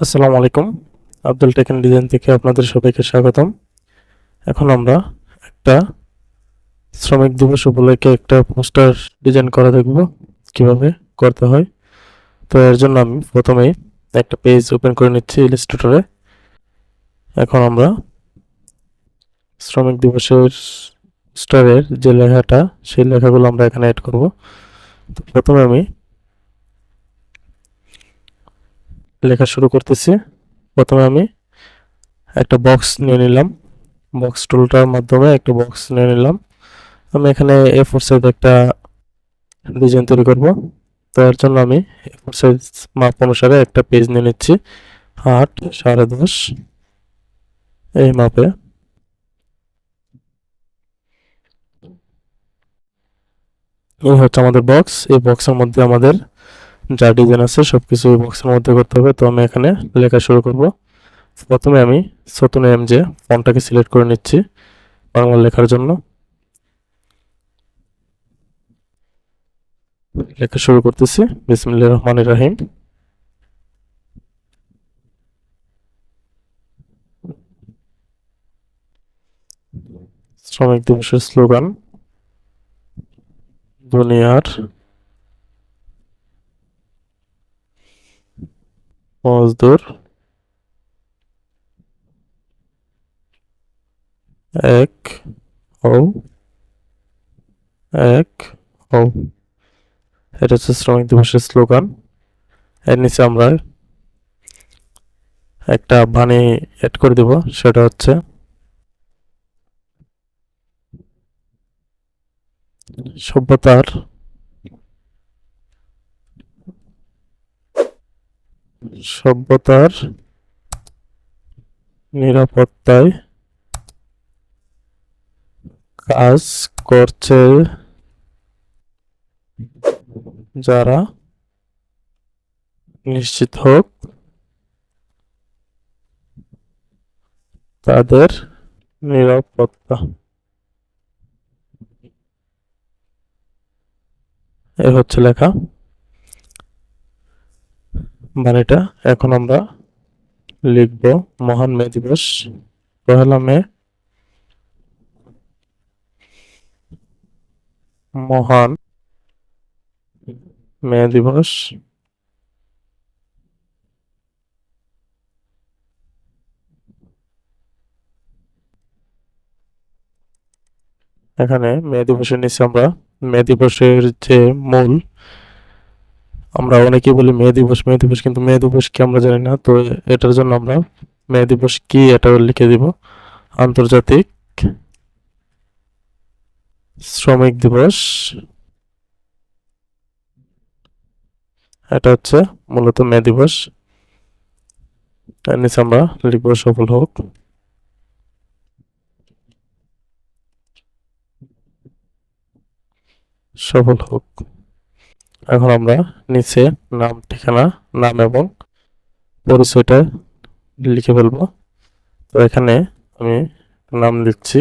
আসসালামু আলাইকুম। Abdul take end design থেকে আপনাদের সবাইকে স্বাগতম। এখন আমরা একটা শ্রমিক দিবস উপলক্ষে একটা পোস্টার ডিজাইন করা দেখব কিভাবে করতে হয়। তো এর জন্য আমি প্রথমেই একটা পেজ ওপেন করে নিচ্ছি ইলাস্ট্রেটরে। এখন আমরা শ্রমিক দিবসের পোস্টারের যে লেখাটা সেই লেখাগুলো আমরা এখানে অ্যাড করব। তো প্রথমে আমি লেখা শুরু করতেছি। প্রথমে আমি একটা বক্স নিয়ে নিলাম। বক্স টুলটার মাধ্যমে একটা বক্স নিয়ে নিলাম। আমি এখানে A4 সাইজ একটা ডিজাইন তৈরি করব। তো এর জন্য আমি A4 সাইজ মাপ অনুসারে একটা পেজ নিয়ে নিচ্ছি 8 10.5 এই মাপে। এই হচ্ছে আমাদের বক্স। এই বক্সের মধ্যে আমাদের যা ডিজাইন আছে সবকিছু এই বক্সের মধ্যে করতে হবে। তো আমি এখানে লেখা শুরু করব। প্রথমে আমি ছোটন এমজে ফন্টটাকে সিলেক্ট করে নিচ্ছি বাংলা লেখার জন্য। লেখা শুরু করতেছি। বিসমিল্লাহির রহমানির রহিম। শ্রমিক দিবসের স্লোগান দুনিয়ার মজদুর এক হও, এক হও। এটা হচ্ছে শ্রমিক দিবসের স্লোগান। এর নিচে আমরা একটা বাণী এড করে দেব, সেটা হচ্ছে সভ্যতার সভ্যতার নিরাপত্তায় কাজ করছে যারা, নিশ্চিত হোক তাদের নিরাপত্তা। এ হচ্ছে লেখা বাণীটা। এখন আমরা লিখব মহান মে দিবস, পহেলা মে, মহান মে দিবস। এখানে মে দিবসের নিচে আমরা মে দিবসের যে মূল, আমরা অনেকেই বলি মে দিবস মে দিবস, কিন্তু মে দিবস কি আমরা জানি না। তো এটার জন্য আমরা মে দিবস কি এটা লিখে দিব। আন্তর্জাতিক শ্রমিক দিবস, এটা হচ্ছে মূলত মে দিবস। এর নিচে আমরা লিখব সফল হোক। সফল হোক। এখন আমরা নিচে নাম, ঠিকানা, নাম এবং পরিচয়টা লিখে ফেলবো। তো এখানে আমি নাম লিখছি।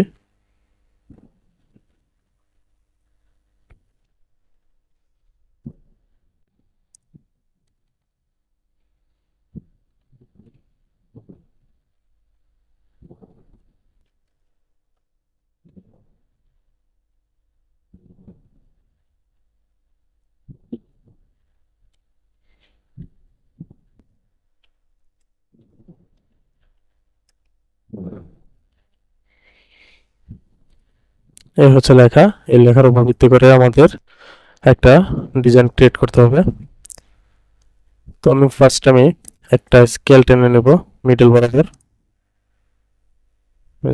এই হচ্ছে লেখা। এই লেখার উপর ভিত্তি করে আমাদের একটা ডিজাইন ক্রিয়েট করতে হবে। তো আমি একটা স্কেল টেনে নেব মিডল বরাবর।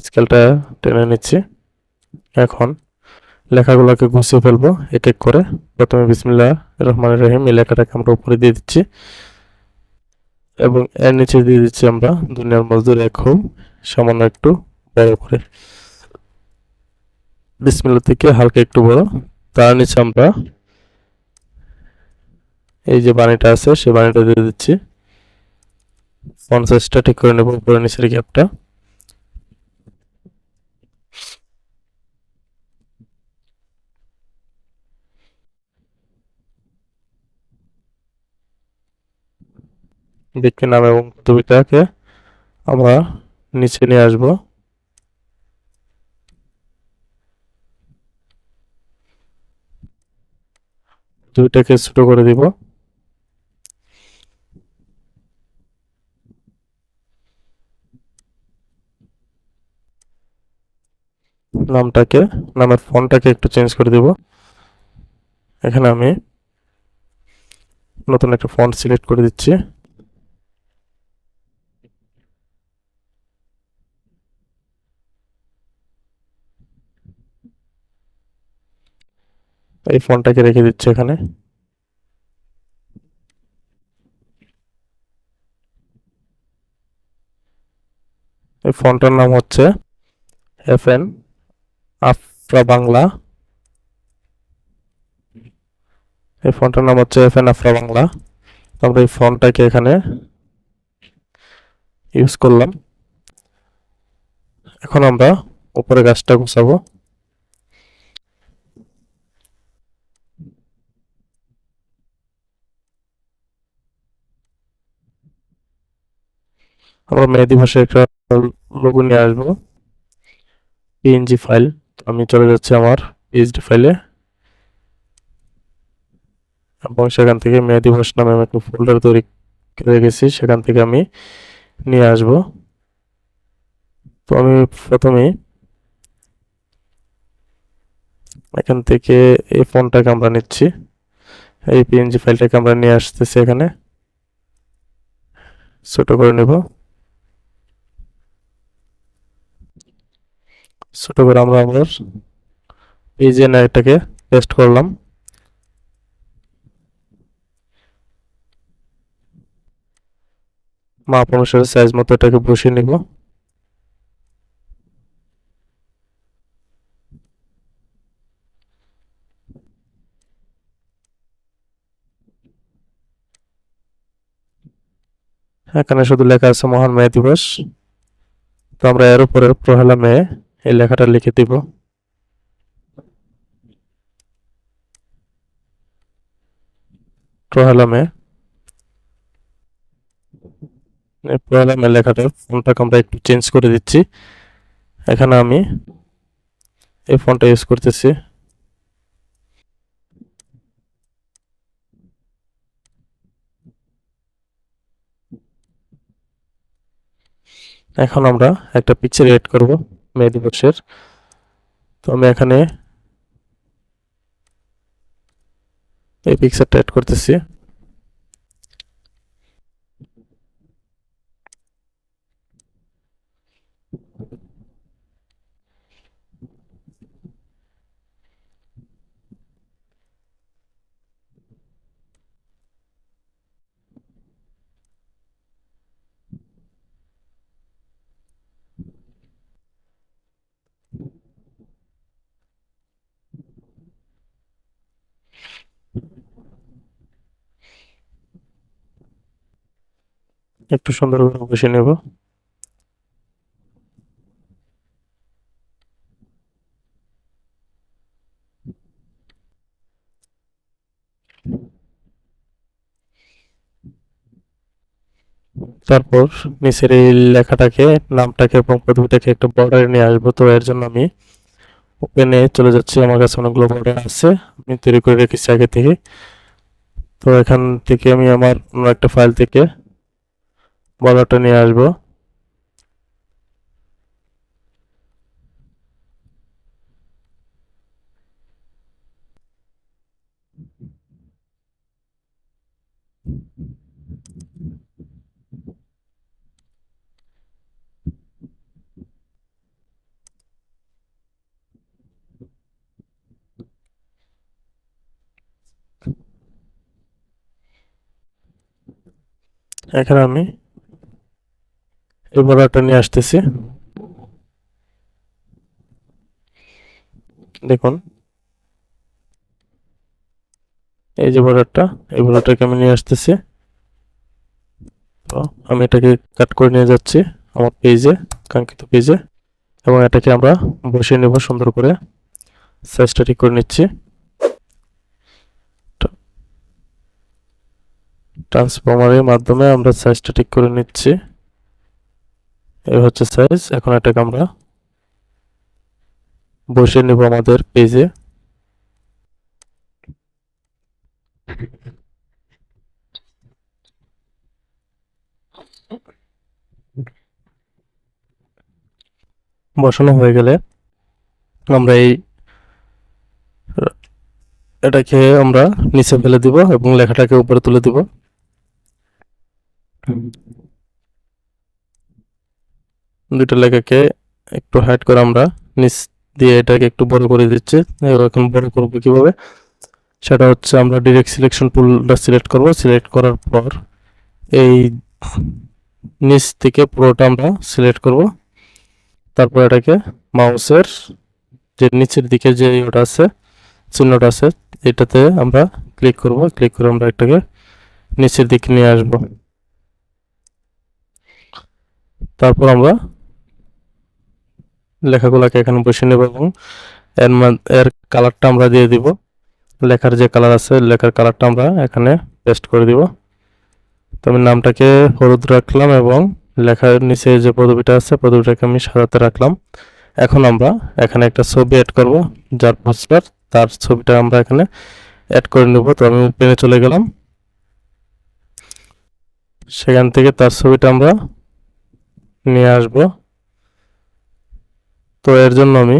স্কেলটা টেনে নিচ্ছি। এখন লেখাগুলোকে গুছিয়ে ফেলবো এক এক করে। প্রথমে বিসমিল্লাহ রহমান রহিম এই লেখাটাকে আমরা উপরে দিয়ে দিচ্ছি এবং এর নিচে দিয়ে দিচ্ছি আমরা দুনিয়ার মজদুর এক হোক, সামান্য একটু বড় করে, বিসমিল্লাহ থেকে হালকা একটু বড়। তার নিচে আমরা এই যে বাণীটা আছে সেই বাণীটা দিয়ে দিচ্ছি। ফন্ট সাইজটা ঠিক করে নেব উপরে নিচের গ্যাপটা। ব্যক্তি নাম এবং পদবিটাকে আমরা নিচে নিয়ে আসব। দুইটাকে ছোট করে দিব। নামের ফন্টটাকে একটু চেঞ্জ করে দিব। এখানে আমি নতুন একটা ফন্ট সিলেক্ট করে দিচ্ছি। এই ফন্টটাকে রেখে দিচ্ছি এখানে। এই ফন্টটার নাম হচ্ছে FN আফরা বাংলা। এই ফন্টটার নাম হচ্ছে FN আফরা বাংলা। আমরা এই ফন্টটাকে এখানে ইউজ করলাম। এখন আমরা উপরে গাছটা গুছাবো। আমরা মেহেদি ভাষায় একটা লোগো নিয়ে আসবো, পিএনজি ফাইল। আমি চলে যাচ্ছি আমার পিএইচডি ফাইলে এবং সেখান থেকে মেহেদি ভাষা নামে আমি একটা ফোল্ডার তৈরি করে রেখেছি, সেখান থেকে আমি নিয়ে আসব। তো আমি প্রথমে এখান থেকে এই ফোনটাকে আমরা নিচ্ছি, এই পিএনজি ফাইলটাকে আমরা নিয়ে আসতেছি এখানে, ছোট করে নেব। ছোট করে আমরা আমার পেজে এটাকে পেস্ট করলাম। মাপ অনুসারে সাইজ মতো এটাকে বসিয়ে নিব। এখানে শুধু লেখা আছে মহান মে দিবস। তো আমরা এর উপরে পহেলা মে এই লেখাটা লিখে দিব। পহেলা মে, এই পহেলা মে লেখাটার ফন্টটাকে আমরা একটু চেঞ্জ করে দিচ্ছি। এখানে আমি এই ফন্টটা ইউজ করতেছি। এখন আমরা একটা পিকচার এড করব মে দিবসের। তো আমি এখানে এই পিকচারটা এড করতেছি। একটু সুন্দর করে বসিয়ে নেব। তারপর নিচের এই লেখাটাকে, নামটাকে এবং পদবিটাকে একটা বর্ডারে নিয়ে আসবো। তো এর জন্য আমি ওপেনে চলে যাচ্ছি। আমার কাছে অনেকগুলো বর্ডার আছে, আমি তৈরি করে রেখেছি আগে থেকে। তো এখান থেকে আমি আমার অন্য একটা ফাইল থেকে বর্ডারটা নিয়ে আসবো। এখানে আমি এই বর্ডারটা নিয়ে আসতেছি। দেখুন এই যে বর্ডারটা, এই বর্ডারটাকে আমি নিয়ে আসতেছি। তো আমি এটাকে কাট করে নিয়ে যাচ্ছি আমার পেজে, কাঙ্ক্ষিত পেজে, এবং এটাকে আমরা বসিয়ে নেব সুন্দর করে। সাইজটা ঠিক করে নিচ্ছি। ট্রান্সফরমারের মাধ্যমে আমরা সাইজটা ঠিক করে নিচ্ছি। এই হচ্ছে সাইজ। এখন এটাকে আমরা বসিয়ে নেব আমাদের পেজে। বসানো হয়ে গেলে আমরা এটাকে আমরা নিচে ফেলে দিব এবং লেখাটাকে উপরে তুলে দিব। দুটো লেখাকে একটু হাইড করে আমরা নিচ দিয়ে এটাকে একটু বড় করে দিচ্ছি। এখন বড় করব কিভাবে, সেটা হচ্ছে আমরা ডিরেক্ট সিলেকশন টুলটা সিলেক্ট করব। সিলেক্ট করার পর এই নিচ থেকে পুরোটা আমরা সিলেক্ট করব। তারপর এটাকে মাউসের যে নিচের দিকে যে ওটা আছে, চিহ্নটা আছে, এটাতে আমরা ক্লিক করব। ক্লিক করে আমরা এটাকে নিচের দিকে নিয়ে আসব। তারপর আমরা লেখাগুলোকে এখানে বসিয়ে নেব এবং এর কালারটা আমরা দিয়ে দিব। লেখার যে কালার আছে, লেখার কালারটা আমরা এখানে পেস্ট করে দিব। তো আমি নামটাকে হলুদ রাখলাম এবং লেখার নিচে যে পদবিটা আছে, পদবিটাকে আমি সাদাতে রাখলাম। এখন আমরা এখানে একটা ছবি অ্যাড করব, যার পোস্টার, তার ছবিটা আমরা এখানে অ্যাড করে নেব। তো আমি পেনে চলে গেলাম, সেখান থেকে তার ছবিটা আমরা নিয়ে আসব। তো এর জন্য আমি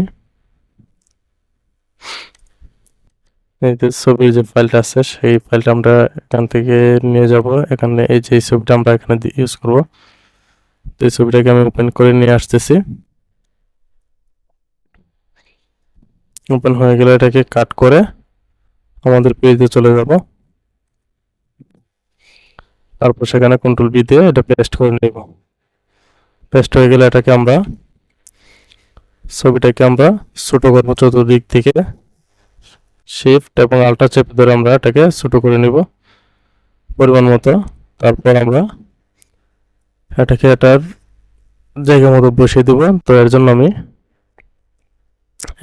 এই যে ছবির যে ফাইলটা আছে, সেই ফাইলটা আমরা এখান থেকে নিয়ে যাব। এখানে এই যে ছবিটা আমরা এখানে ইউজ করব। তো এই ছবিটাকে আমি ওপেন করে নিয়ে আসতেছি। ওপেন হয়ে গেলে এটাকে কাট করে আমাদের পেজে চলে যাব। তারপর সেখানে কন্ট্রোল বি দিয়ে এটা পেস্ট করে নেব। পেস্ট হয়ে গেলে এটাকে আমরা ছবিটাকে আমরা ছোট করব। চতুর্দিক থেকে শিফট এবং আল্ট্রা চেপে ধরে আমরা এটাকে ছোট করে নিব পরিমাণ মতো। তারপর আমরা এটাকে এটার জায়গা মতো বসিয়ে দেব। তো এর জন্য আমি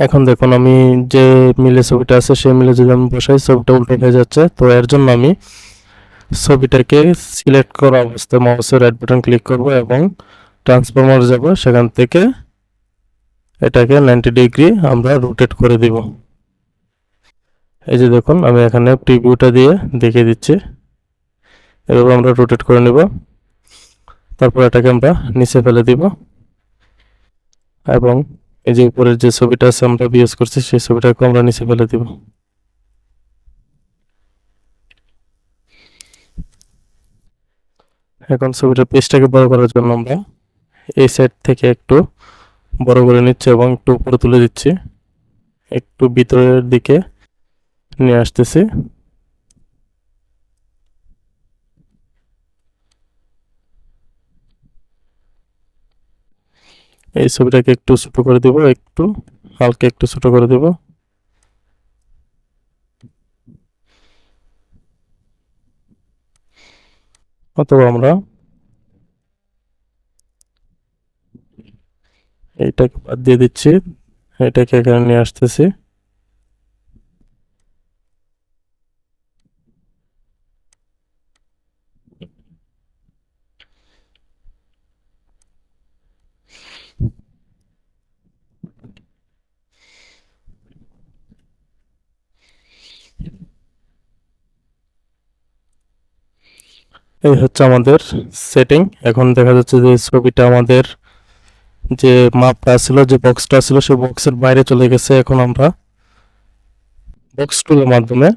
এখন দেখুন, আমি যে মিলে ছবিটা আছে সেই মিলে যদি আমি বসাই, ছবিটা উল্টো হয়ে যাচ্ছে। তো এর জন্য আমি ছবিটাকে সিলেক্ট করা অবস্থায় মাউসের রাইট বাটন ক্লিক করব এবং ট্রান্সফরমার যাব। সেখান থেকে এটাকে 90 ডিগ্রি আমরা রোটেট করে দিব। এই যে দেখুন, আমি এখানে প্রিভিউটা দিয়ে দেখিয়ে দিচ্ছি। এভাবে আমরা রোটেট করে নেব। তারপর এটাকে আমরা নিচে ফেলে দিব এবং এই যে উপরের যে ছবিটা আছে আমরা ইউজ করছি, সেই ছবিটাকে আমরা নিচে ফেলে দিব। এখন ছবিটার পেজটাকে বড় করার জন্য আমরা এই সাইড থেকে একটু বড় করে নিচ্ছি এবং একটু উপরে তুলে দিচ্ছি, একটু ভিতরের দিকে নিয়ে আসতেছি। এই ছবিটাকে একটু ছোট করে দিব, একটু হালকা একটু ছোট করে দিব। অথবা আমরা এইটাকে বাদ দিয়ে দিচ্ছি, এটাকে এখানে নিয়ে আসতেছি। এই হচ্ছে আমাদের সেটিং। এখন দেখা যাচ্ছে যে ছবিটা আমাদের যে মাপটা ছিল, যে বক্সটা ছিল, সেই বক্সের বাইরে চলে গেছে। এখন আমরা বক্স টুলের মাধ্যমে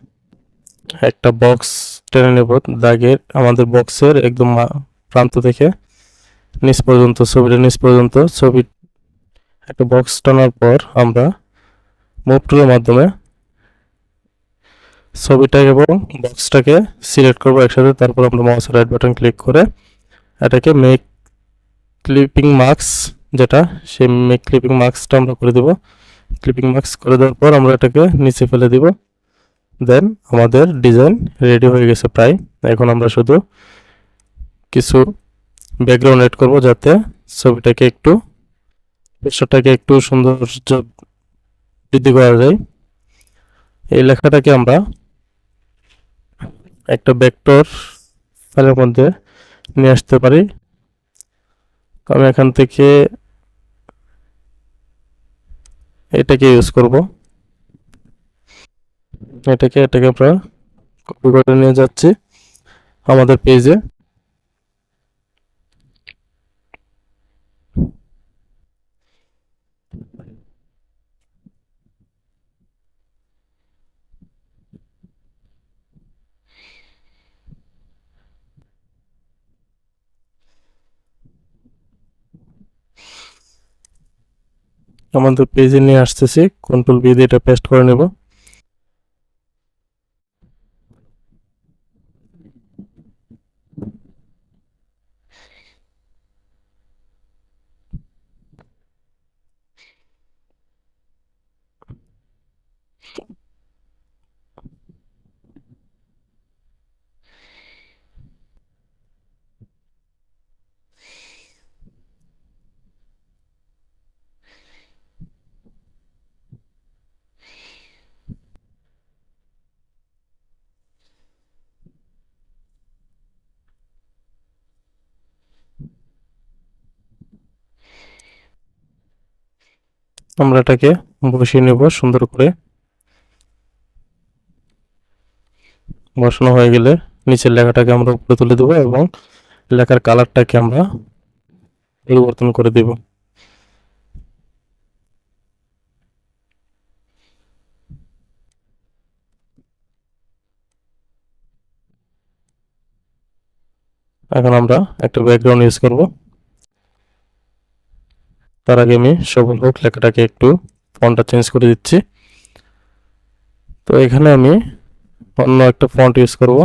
একটা বক্স টেনে নেব। দাগের আমাদের বক্সের একদম প্রান্ত থেকে নিচ পর্যন্ত, ছবিটা নিচ পর্যন্ত ছবি একটা বক্স টানার পর আমরা মুভ টুলের মাধ্যমে ছবিটা এবং বক্সটাকে সিলেক্ট করব একসাথে। তারপর আমরা মাউসের রাইট বাটন ক্লিক করে এটাকে মেক ক্লিপিং মার্কস, যেটা সেই মেক ক্লিপিং মার্কসটা আমরা করে দেব। ক্লিপিং মার্কস করে দেওয়ার পর আমরা এটাকে নিচে ফেলে দিব। দেন আমাদের ডিজাইন রেডি হয়ে গেছে প্রায়। এখন আমরা শুধু কিছু ব্যাকগ্রাউন্ড এড করব, যাতে ছবিটাকে একটু, পোস্টারটাকে একটু সৌন্দর্য বৃদ্ধি করা যায়। এই লেখাটাকে আমরা একটা ভেক্টর ফাইলের মধ্যে নিয়ে আসতে পারি। তো আমি এখান থেকে এটাকে ইউজ করব। এটাকে আমরা কপি করে নিয়ে যাচ্ছি আমাদের পেজে। আমাদের পেজে নিয়ে আসতেছি, কন্ট্রোল ভি দিয়ে এটা পেস্ট করে নেব। আমরা এটাকে বসিয়ে নেব সুন্দর করে। বসানো হয়ে গেলে নিচের লেখাটাকে আমরা উপরে তুলে দেবো এবং লেখার কালারটাকে আমরা পরিবর্তন করে দেব। এখন আমরা একটা ব্যাকগ্রাউন্ড ইউজ করব। তার আগে আমি সফল হোক লেখাটাকে একটু ফন্টটা চেঞ্জ করে দিচ্ছি। তো এখানে আমি অন্য একটা ফন্ট ইউজ করব।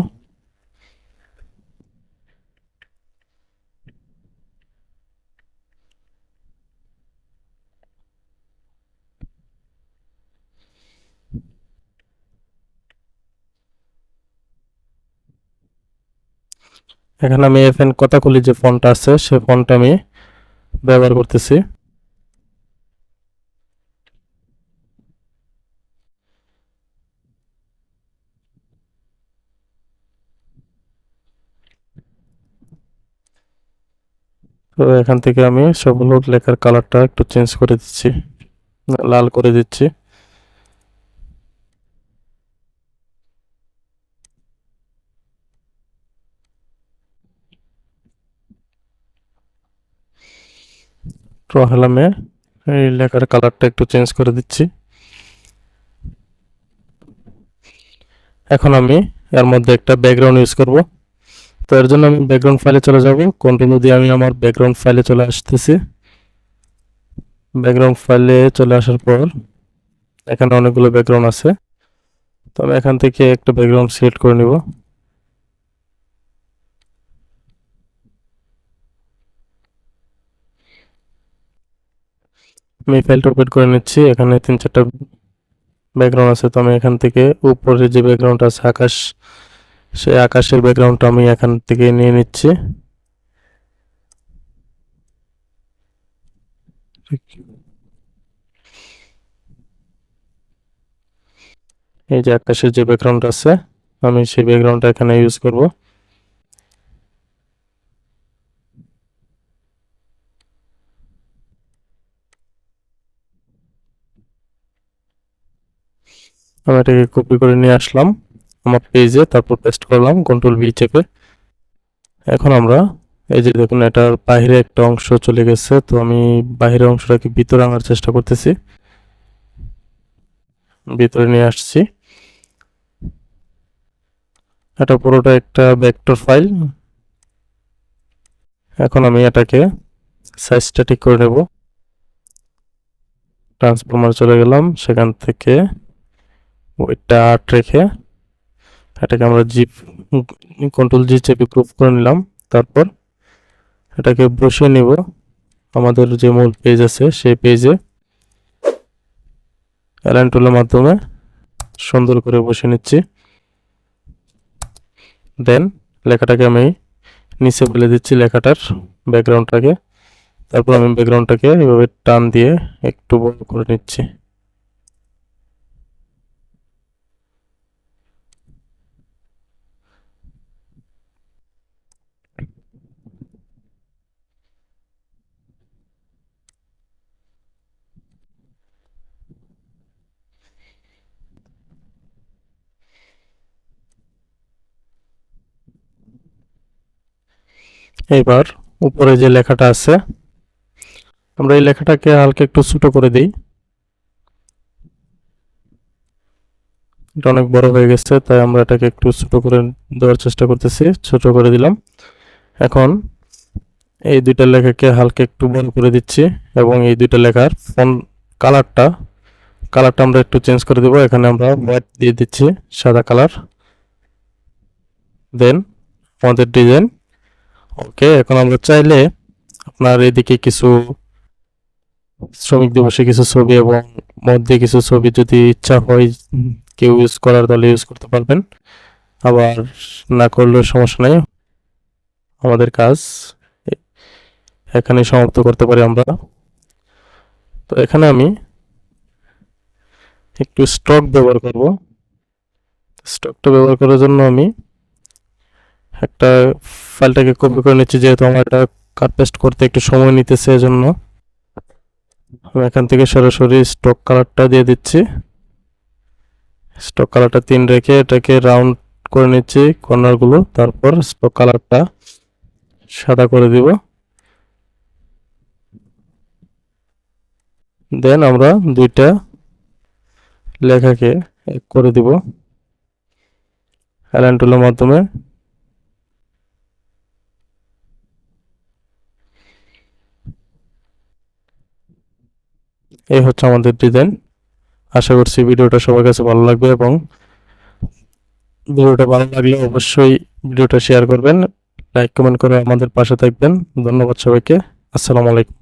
এখানে আমি এফএন কথাকলি যে ফন্টটা আছে সেই ফন্টটা আমি ব্যবহার করতেছি। তো এখান থেকে আমি সফল হোক লেখার কালারটা একটু চেঞ্জ করে দিচ্ছি, লাল করে দিচ্ছি। প্রহলামে এই লেখার কালারটা একটু চেঞ্জ করে দিচ্ছি। এখন আমি এর মধ্যে একটা ব্যাকগ্রাউন্ড ইউজ করব। তো এর জন্য আমি ব্যাকগ্রাউন্ড ফাইলে চলে যাব। কন্ট্রোল দিয়ে আমি আমার ব্যাকগ্রাউন্ড ফাইলে চলে আসতেছি। ব্যাকগ্রাউন্ড ফাইলে চলে আসার পর এখানে অনেকগুলো ব্যাকগ্রাউন্ড আছে। তো আমি এখান থেকে একটা ব্যাকগ্রাউন্ড সিলেক্ট করে নিব। আমি ফাইলটা ওপেন করে নিচ্ছি। এখানে 3-4টা ব্যাকগ্রাউন্ড আছে। তো আমি এখান থেকে উপরে যে ব্যাকগ্রাউন্ড আছে আকাশ, সেই আকাশের ব্যাকগ্রাউন্ডটা আমি এখান থেকে নিয়ে নিচ্ছি। এই যে আকাশের যে ব্যাকগ্রাউন্ড আছে আমি সেই ব্যাকগ্রাউন্ডটা এখানে ইউজ করব। আমি এটাকে কপি করে নিয়ে আসলাম আমার পেজে, তারপর পেস্ট করলাম কন্ট্রোল ভি চেপে। এখন আমরা এই যে দেখুন এটার বাইরে একটা অংশ চলে গেছে। তো আমি বাইরের অংশটাকে ভিতরে আনার চেষ্টা করতেছি, ভিতরে নিয়ে আসছি। এটা পুরোটা একটা ভেক্টর ফাইল। এখন আমি এটাকে সাইজটা ঠিক করে নেব। ট্রান্সফরমার চলে গেলাম, সেখান থেকে ওইটা 8 রেখে এটাকে আমরা কন্ট্রোল জি চেপে গ্রুপ করে নিলাম। তারপর এটাকে বসিয়ে নিব আমাদের যে মূল পেজ আছে সেই পেজে অ্যালাইন টুলের মাধ্যমে সুন্দর করে বসিয়ে নিচ্ছি। দেন লেখাটাকে আমি নিচে ফেলে দিচ্ছি, লেখাটার ব্যাকগ্রাউন্ডটাকে। তারপর আমি ব্যাকগ্রাউন্ডটাকে এভাবে টান দিয়ে একটু বড় করে নিচ্ছি। এবার উপরে যে লেখাটা আছে, আমরা এই লেখাটাকে হালকা একটু ছোট করে দিই। এটা অনেক বড় হয়ে গেছে, তাই আমরা এটাকে একটু ছোট করে দেওয়ার চেষ্টা করতেছি। ছোট করে দিলাম। এখন এই দুইটা লেখাকে হালকা একটু বড় করে দিচ্ছি এবং এই দুইটা লেখার ফন্ট কালারটা আমরা একটু চেঞ্জ করে দেবো। এখানে আমরা হোয়াইট দিয়ে দিচ্ছি, সাদা কালার। দেন আমাদের ডিজাইন ওকে। এখন আমরা চাইলে আপনার এদিকে কিছু শ্রমিক দিবসে কিছু ছবি এবং মধ্যে কিছু ছবি যদি ইচ্ছা হয় কেউ ইউজ করার, তাহলে ইউজ করতে পারবেন। আবার না করলেও সমস্যা নেই। আমাদের কাজ এখানে সমাপ্ত করতে পারি আমরা। তো এখানে আমি একটু স্টক ব্যবহার করব। স্টকটা ব্যবহার করার জন্য আমি একটা ফাইলটাকে কপি করে নিচ্ছি, যেহেতু আমার এটা কাট পেস্ট করতে একটু সময় নিতেছে, এজন্য আমি এখান থেকে সরাসরি স্টক কালারটা দিয়ে দিচ্ছি। স্টক কালারটা 3 রেখে এটাকে রাউন্ড করে নিচ্ছি কর্নারগুলো, তারপর স্টক কালারটা সাদা করে দিব। দেন আমরা দুইটা লেখাকে এক করে দিব অ্যালাইন টুলের মাধ্যমে। এই হচ্ছে আমাদের ডিজাইন। আশা করছি ভিডিওটা সবার কাছে ভালো লাগবে, এবং ভিডিওটা ভালো লাগলে অবশ্যই ভিডিওটা শেয়ার করবেন, লাইক কমেন্ট করে আমাদের পাশে থাকবেন। ধন্যবাদ সবাইকে। আসসালামু আলাইকুম।